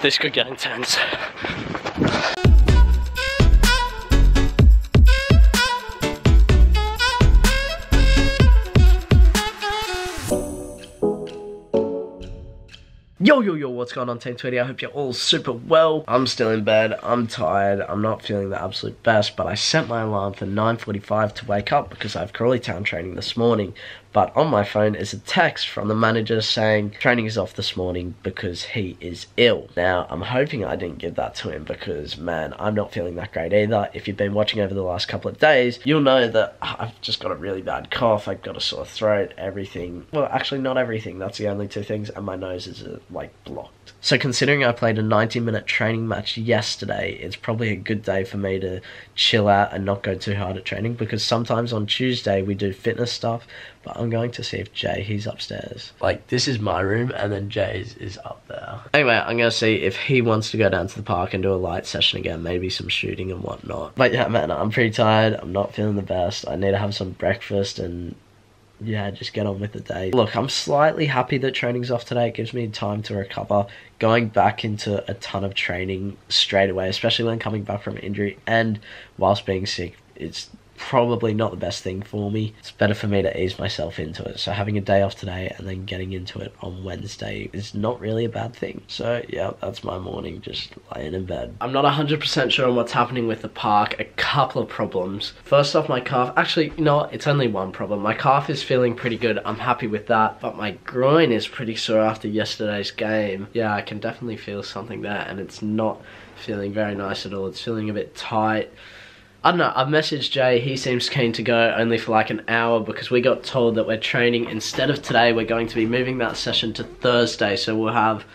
This could get intense. Yo, what's going on, Team 20? I hope you're all super well. I'm still in bed, I'm tired, I'm not feeling the absolute best, but I set my alarm for 9:45 to wake up because I have Crawley Town training this morning. But on my phone is a text from the manager saying training is off this morning because he is ill. Now, I'm hoping I didn't give that to him because, man, I'm not feeling that great either. If you've been watching over the last couple of days, you'll know that I've just got a really bad cough, I've got a sore throat, everything. Well, actually not everything, that's the only two things, and my nose is like blocked. So considering I played a 90-minute training match yesterday, it's probably a good day for me to chill out and not go too hard at training, because sometimes on Tuesday we do fitness stuff, but I'm going to see if Jay, he's upstairs. Like, this is my room and then Jay's is up there. Anyway, I'm going to see if he wants to go down to the park and do a light session again, maybe some shooting and whatnot. But yeah, man, I'm pretty tired, I'm not feeling the best, I need to have some breakfast and yeah, just get on with the day. Look, I'm slightly happy that training's off today. It gives me time to recover. Going back into a ton of training straight away, especially when coming back from injury and whilst being sick, it's probably not the best thing for me. It's better for me to ease myself into it. So having a day off today and then getting into it on Wednesday is not really a bad thing. So yeah, that's my morning, just laying in bed. I'm not 100% sure on what's happening with the park. A couple of problems. First off, my calf. Actually, you know what? It's only one problem. My calf is feeling pretty good. I'm happy with that. But my groin is pretty sore after yesterday's game. Yeah, I can definitely feel something there, and it's not feeling very nice at all. It's feeling a bit tight. I don't know, I've messaged Jay, he seems keen to go only for like an hour because we got told that we're training instead of today, we're going to be moving that session to Thursday, so we'll have,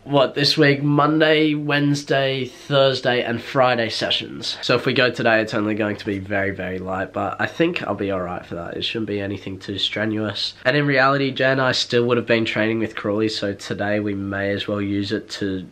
what, this week, Monday, Wednesday, Thursday and Friday sessions. So if we go today, it's only going to be very, very light, but I think I'll be alright for that. It shouldn't be anything too strenuous. And in reality, Jay and I still would have been training with Crawley, so today we may as well use it to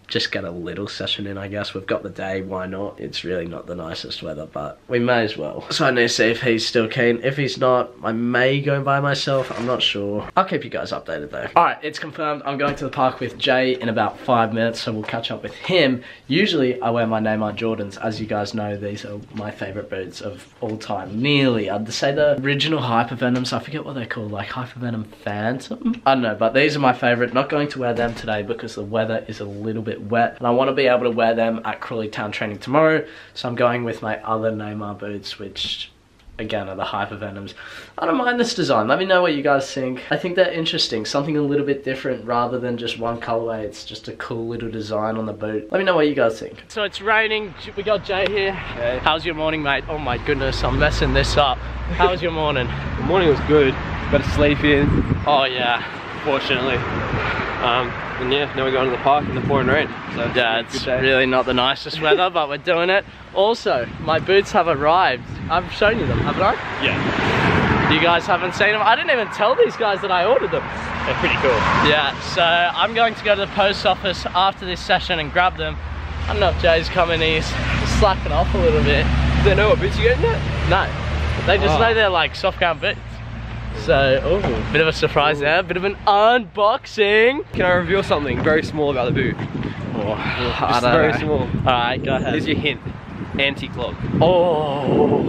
just get a little session in, I guess. We've got the day, why not? It's really not the nicest weather, but we may as well. So I need to see if he's still keen. If he's not, I may go by myself, I'm not sure. I'll keep you guys updated though. Alright, it's confirmed. I'm going to the park with Jay in about 5 minutes, so we'll catch up with him. Usually I wear my Neymar Jordans. As you guys know, these are my favourite boots of all time. Nearly, I'd say the original Hypervenoms, I forget what they're called, like Hypervenom Phantom? I don't know, but these are my favourite. Not going to wear them today because the weather is a little bit wet and I want to be able to wear them at Crawley Town training tomorrow, so I'm going with my other Neymar boots, which again are the Hypervenoms. I don't mind this design, let me know what you guys think. I think they're interesting, something a little bit different rather than just one colorway. It's just a cool little design on the boot. Let me know what you guys think. So it's raining, we got Jay here. Hey. How's your morning, mate? Oh my goodness, I'm messing this up. How was your morning? The morning was good, got to sleep in. Oh yeah, fortunately. And yeah, now we're going to the park in the pouring rain. So yeah, it's really not the nicest weather, but we're doing it. Also, my boots have arrived. I've shown you them, haven't I? Yeah. You guys haven't seen them? I didn't even tell these guys that I ordered them. They're pretty cool. Yeah, so I'm going to go to the post office after this session and grab them. I don't know if Jay's coming, he's slacking off a little bit. Do they know what boots you're getting at? No, they just know they're like soft ground boots. So, ooh, bit of a surprise there, bit of an unboxing. Can I reveal something very small about the boot? Oh, just very small. Alright, go ahead. Here's your hint. Anti-clog. Oh!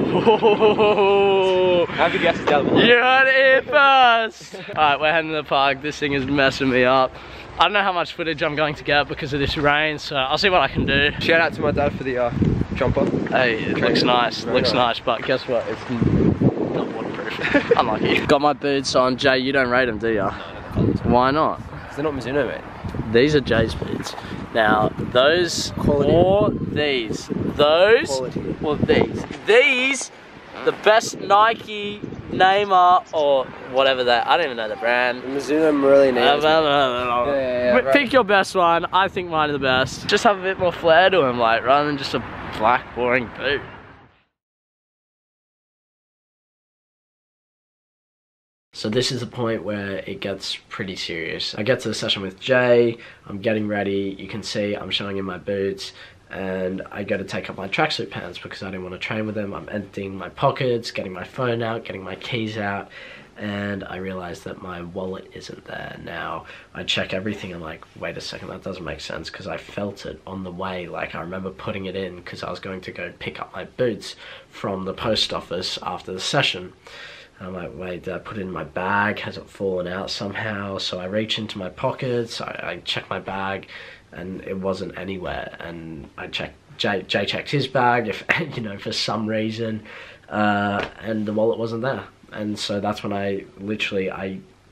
Have your guesses down below. You heard it here first! Alright, we're heading to the park. This thing is messing me up. I don't know how much footage I'm going to get because of this rain, so I'll see what I can do. Shout out to my dad for the jumper. Hey, it looks nice, nice, but guess what? It's not waterproof. Unlucky. Got my boots on. Jay, you don't rate them, do ya? No, why not? They're not Mizuno, mate. These are Jay's boots. Now, those quality. Or these. Those quality. Or these. These, the best Nike, Neymar, or whatever that. I don't even know the brand. Mizuno really nails it. Pick your best one. I think mine are the best. Just have a bit more flair to them, like, rather than just a black, boring boot. So this is the point where it gets pretty serious. I get to the session with Jay, I'm getting ready, you can see I'm showing him my boots, and I go to take up my tracksuit pants because I didn't want to train with them. I'm emptying my pockets, getting my phone out, getting my keys out, and I realized that my wallet isn't there. Now, I check everything, I'm like, wait a second, that doesn't make sense, because I felt it on the way. Like, I remember putting it in because I was going to go pick up my boots from the post office after the session. And I'm like, wait, did I put it in my bag? Has it fallen out somehow? So I reach into my pockets, I check my bag, and it wasn't anywhere. And I checked, Jay checked his bag, if you know, for some reason, and the wallet wasn't there. And so that's when I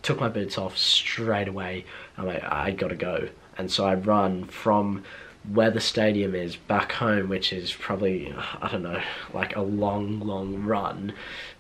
took my boots off straight away. I'm like, I gotta go. And so I run from where the stadium is back home, which is probably, I don't know, like a long run.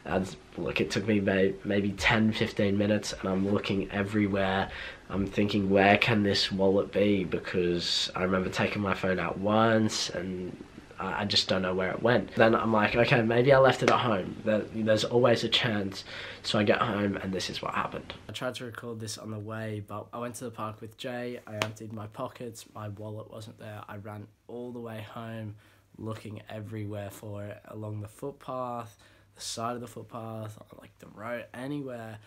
And look, it took me maybe 10-15 minutes, and I'm looking everywhere. I'm thinking, where can this wallet be? Because I remember taking my phone out once, and I just don't know where it went. Then I'm like, okay, maybe I left it at home. There's always a chance. So I get home, and this is what happened. I tried to record this on the way, but I went to the park with Jay. I emptied my pockets. My wallet wasn't there. I ran all the way home, looking everywhere for it, along the footpath, the side of the footpath, like the road, anywhere.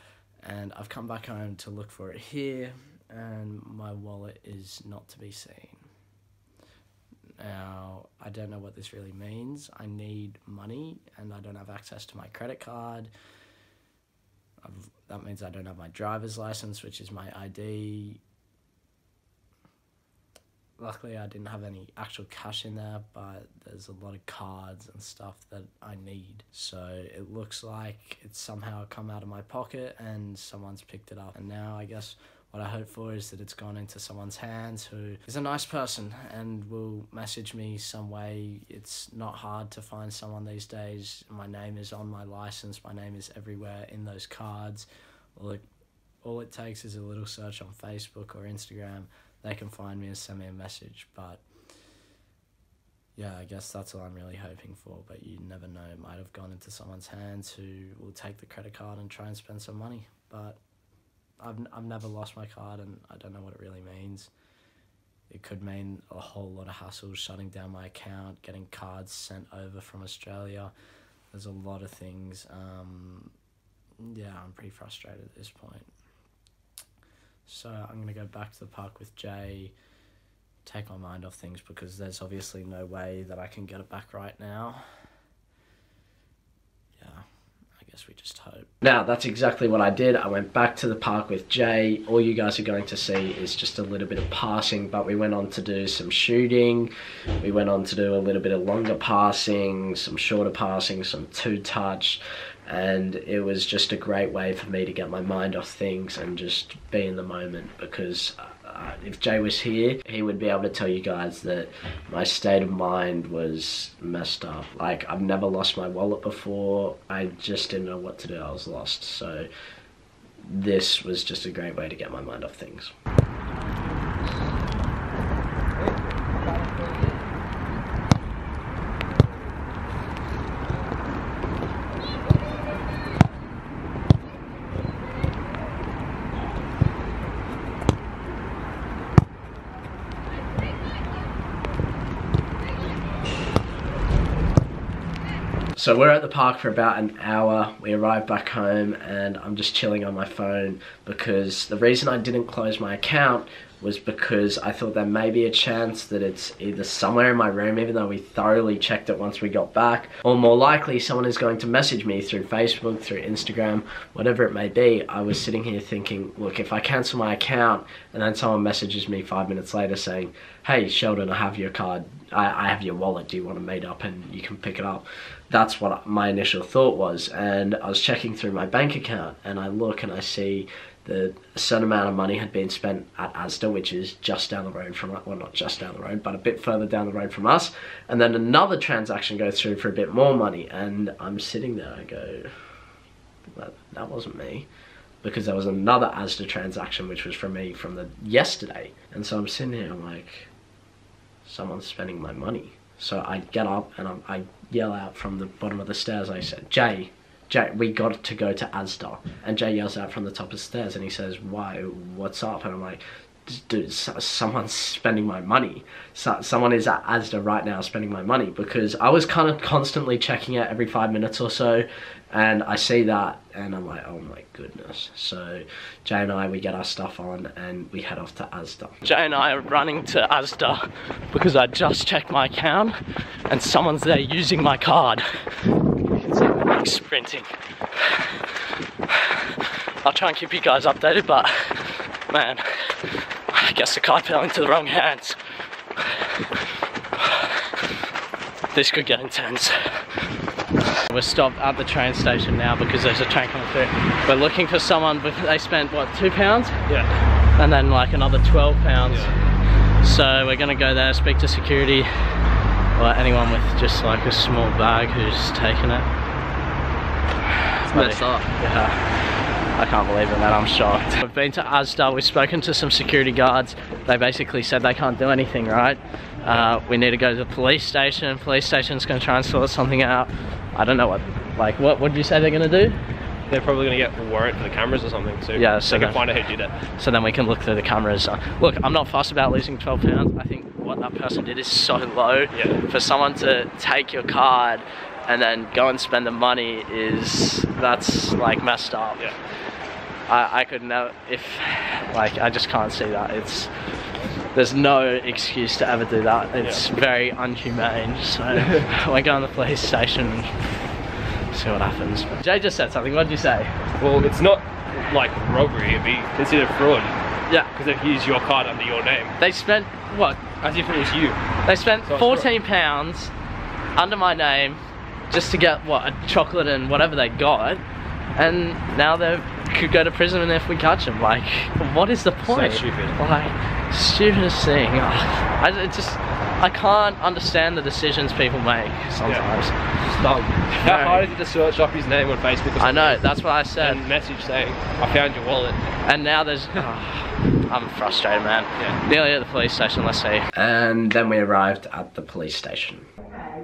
And I've come back home to look for it here, and my wallet is not to be seen. Now, I don't know what this really means. I need money, and I don't have access to my credit card. That means I don't have my driver's license, which is my ID. Luckily, I didn't have any actual cash in there, but there's a lot of cards and stuff that I need. So it looks like it's somehow come out of my pocket and someone's picked it up. And now I guess what I hope for is that it's gone into someone's hands who is a nice person and will message me some way. It's not hard to find someone these days. My name is on my license. My name is everywhere in those cards. All it takes is a little search on Facebook or Instagram. They can find me and send me a message. But yeah, I guess that's all I'm really hoping for. But you never know. It might have gone into someone's hands who will take the credit card and try and spend some money. But I've never lost my card, and I don't know what it really means. It could mean a whole lot of hassle, shutting down my account, getting cards sent over from Australia. There's a lot of things. Yeah, I'm pretty frustrated at this point. So I'm going to go back to the park with Jay, take my mind off things, because there's obviously no way that I can get it back right now. Yeah. We just hope. Now, that's exactly what I did. I went back to the park with Jay. All you guys are going to see is just a little bit of passing, but we went on to do some shooting. We went on to do a little bit of longer passing, some shorter passing, some two-touch, and it was just a great way for me to get my mind off things and just be in the moment, because if Jay was here, he would be able to tell you guys that my state of mind was messed up. Like, I've never lost my wallet before. I just didn't know what to do. I was lost. So this was just a great way to get my mind off things. So we're at the park for about an hour. We arrived back home, and I'm just chilling on my phone, because the reason I didn't close my account was because I thought there may be a chance that it's either somewhere in my room, even though we thoroughly checked it once we got back, or more likely someone is going to message me through Facebook, through Instagram, whatever it may be. I was sitting here thinking, look, if I cancel my account and then someone messages me 5 minutes later saying, hey Sheldon, I have your card, I have your wallet, do you want to meet up and you can pick it up? That's what my initial thought was. And I was checking through my bank account, and I look and I see that a certain amount of money had been spent at Asda, which is just down the road from us. Well, not just down the road, but a bit further down the road from us. And then another transaction goes through for a bit more money, and I'm sitting there, I go, that wasn't me. Because there was another Asda transaction which was from me from yesterday. And so I'm sitting here, I'm like, someone's spending my money. So I get up and I yell out from the bottom of the stairs. I said, Jay, we got to go to Asda. And Jay yells out from the top of the stairs and he says, why, what's up? And I'm like, dude, someone's spending my money. Someone is at Asda right now spending my money, because I was kind of constantly checking it every 5 minutes or so, and I see that and I'm like, oh my goodness. So Jay and I, we get our stuff on and we head off to Asda. Jay and I are running to Asda because I just checked my account and someone's there using my card. You can see we're like sprinting. I'll try and keep you guys updated, but man, I guess the card fell into the wrong hands. This could get intense. We're stopped at the train station now because there's a train coming through. We're looking for someone, but they spent what, £2? Yeah. And then like another £12. Yeah. So we're gonna go there, speak to security, or anyone with just like a small bag who's taken it. It's messed up. Yeah. I can't believe it, man, I'm shocked. We've been to Asda, we've spoken to some security guards. They basically said they can't do anything, right? We need to go to the police station. Police station's gonna try and sort something out. I don't know what did you say they're gonna do? They're probably gonna get a warrant for the cameras or something, so yeah, so they can find out who did it. So then we can look through the cameras. Look, I'm not fussed about losing £12. I think what that person did is so low. Yeah. For someone to take your card and then go and spend the money that's like messed up. Yeah. I could know I just can't see that. There's no excuse to ever do that. It's very unhumane. So we're going to the police station and see what happens. Jay just said something. What did you say? Well, it's not like robbery, it'd be considered fraud. Yeah. Because they've used your card under your name. They spent what? As if it was you. They spent so £14 under my name just to get what, a chocolate and whatever they got, and now they could go to prison if we catch them. Like, what is the point? So stupid. Like, stupidest thing. I can't understand the decisions people make sometimes. Yeah. It's dumb. How hard is it to search up his name on Facebook or something? I know, that's what I said. And message saying, I found your wallet. And now there's... I'm frustrated, man. Yeah. Nearly at the police station, let's see. And then we arrived at the police station.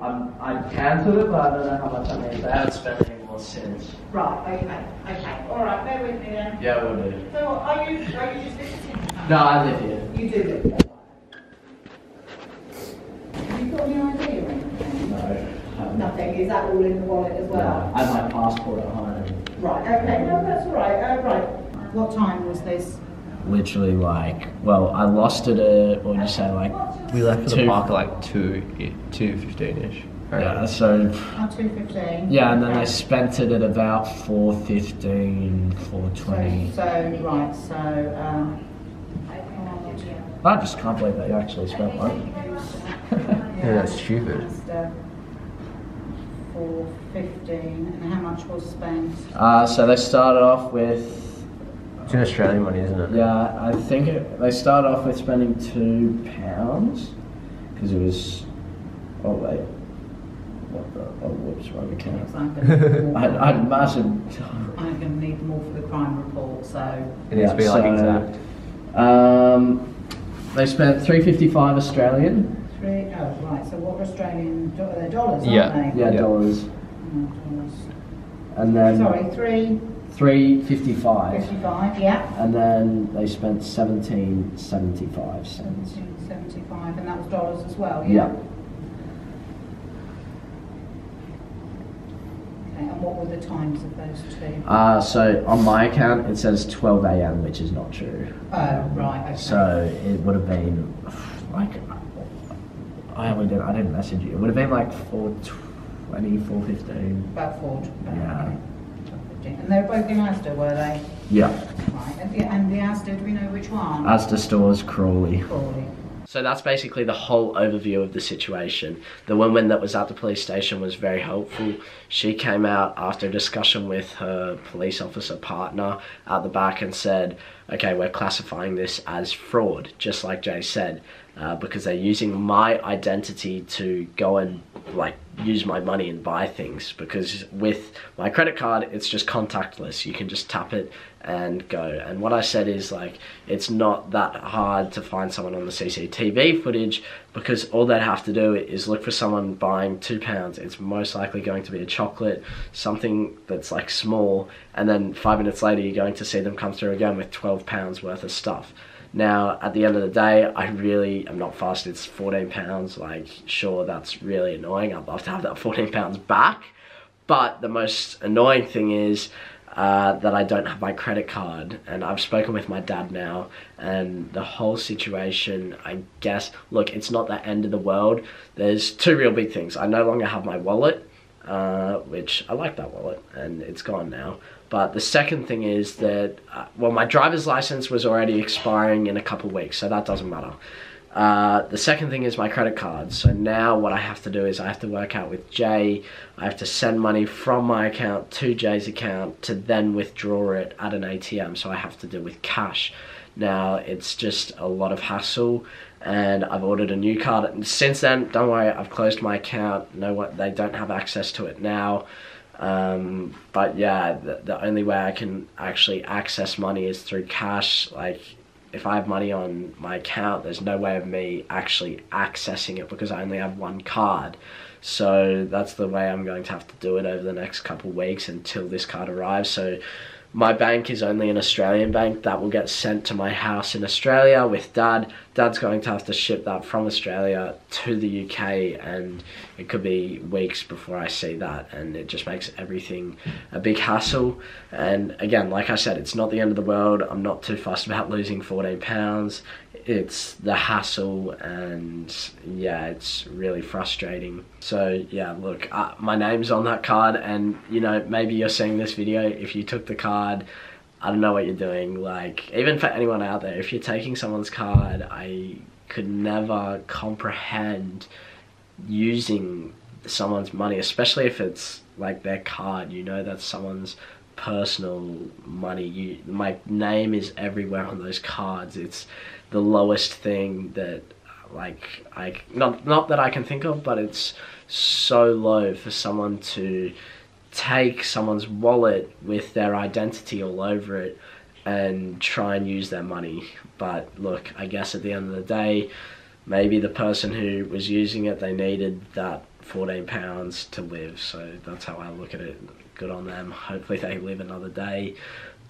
I cancelled it, but I don't know how much I made. They haven't spent any more since. Right, okay. Alright, bear with me then. Yeah, we'll do. So are you just visiting? No, I live here. You do live there. Have you got any ID or anything? No. Nothing. Is that all in the wallet as well? I have my passport at home. Right, okay. No, that's alright. Right. What time was this? Literally well, I lost it at, what would you say, we left for the park at like 2:15ish. Yeah, so... 2:15. Yeah, and then they spent it at about 4:15, 4:20. I just can't believe they actually spent money. Yeah, that's stupid. 4:15, and how much was spent? So they started off with... It's in Australian money, isn't it? Yeah, I think they started off with spending £2 because it was. Oh wait, what the? Oh whoops, wrong account. I had massive. I'm going to need them all for the crime report, so. It needs to be like exact. They spent $3.55 Australian. Oh right, so what are Australian? They're dollars, Yeah. aren't they? Yeah, dollars. Dollars. And then. Sorry, $3.55. 55, yeah. And then they spent $17.75. 17.75, and that was dollars as well, Yeah. Okay, and what were the times of those two? So on my account it says 12 AM, which is not true. Oh, right, okay. So it would have been like, I didn't message you. It would have been like 4:20, 4:15. About 4. Yeah. Okay. And they were both in Asda, were they? Yeah. Right, and the Asda, do we know which one? Asda stores, Crawley. Crawley. So that's basically the whole overview of the situation. The woman that was at the police station was very helpful. She came out after a discussion with her police officer partner at the back and said, okay, we're classifying this as fraud, just like Jay said, because they're using my identity to go and use my money and buy things, because with my credit card it's just contactless. You can just tap it and go. And what I said is it's not that hard to find someone on the CCTV footage, because all they'd have to do is look for someone buying £2. It's most likely going to be a chocolate, something that's small, and then 5 minutes later you're going to see them come through again with £12 worth of stuff. Now, at the end of the day, I really am not fussed. It's 14 pounds. Like, sure, that's really annoying. I'd love to have that 14 pounds back. But the most annoying thing is that I don't have my credit card. And I've spoken with my dad now, and the whole situation, I guess, look, it's not the end of the world. There's two real big things. I no longer have my wallet, which I like that wallet, and it's gone now. But the second thing is that, well, my driver's license was already expiring in a couple of weeks, so that doesn't matter. The second thing is my credit card. So now what I have to do is I have to work out with Jay. I have to send money from my account to Jay's account to then withdraw it at an ATM. So I have to do with cash. Now, it's just a lot of hassle, and I've ordered a new card. And since then, don't worry, I've closed my account. They don't have access to it now. But yeah, the only way I can actually access money is through cash. Like, if I have money on my account, there's no way of me actually accessing it because I only have one card. So that's the way I'm going to have to do it over the next couple of weeks until this card arrives. So my bank is only an Australian bank. That will get sent to my house in Australia with Dad. Dad's going to have to ship that from Australia to the UK, and it could be weeks before I see that, and it just makes everything a big hassle. And again, like I said, it's not the end of the world. I'm not too fussed about losing 14 pounds. It's the hassle, and yeah, it's really frustrating. So yeah, look, my name's on that card, and you know, maybe you're seeing this video. If you took the card, I don't know what you're doing. Like, even for anyone out there, if you're taking someone's card, I could never comprehend using someone's money, especially if it's like their card. You know, that's someone's personal money. My name is everywhere on those cards. It's the lowest thing that, like, not that I can think of, but it's so low for someone to take someone's wallet with their identity all over it and try and use their money. But look, I guess at the end of the day, maybe the person who was using it, they needed that 14 pounds to live. So that's how I look at it. Good on them. Hopefully they live another day.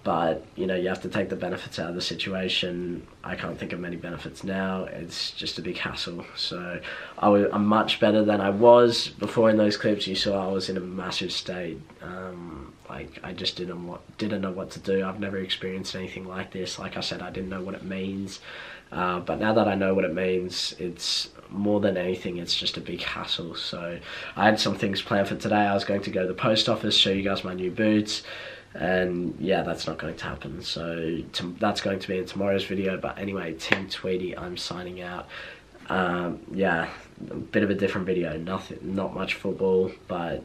But, you know, you have to take the benefits out of the situation. I can't think of many benefits now. It's just a big hassle. So I'm much better than I was before. In those clips you saw, I was in a massive state. Like, I just didn't know what to do. I've never experienced anything like this. Like I said, I didn't know what it means. But now that I know what it means, it's more than anything, it's just a big hassle. So I had some things planned for today. I was going to go to the post office, show you guys my new boots. And yeah, that's not going to happen. So that's going to be in tomorrow's video. But anyway, Team Tweedy, I'm signing out. Yeah, a bit of a different video. Not much football, but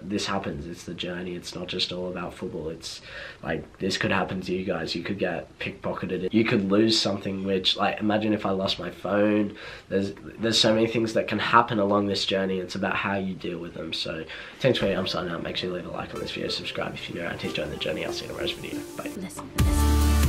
this happens. It's the journey. It's not just all about football. It's like, this could happen to you guys. You could get pickpocketed. You could lose something, which, like, imagine if I lost my phone. There's so many things that can happen along this journey. It's about how you deal with them. So thanks for I'm signing out. Make sure you leave a like on this video, subscribe if you're new around here, join the journey. I'll see you in tomorrow's video. Bye. Listen.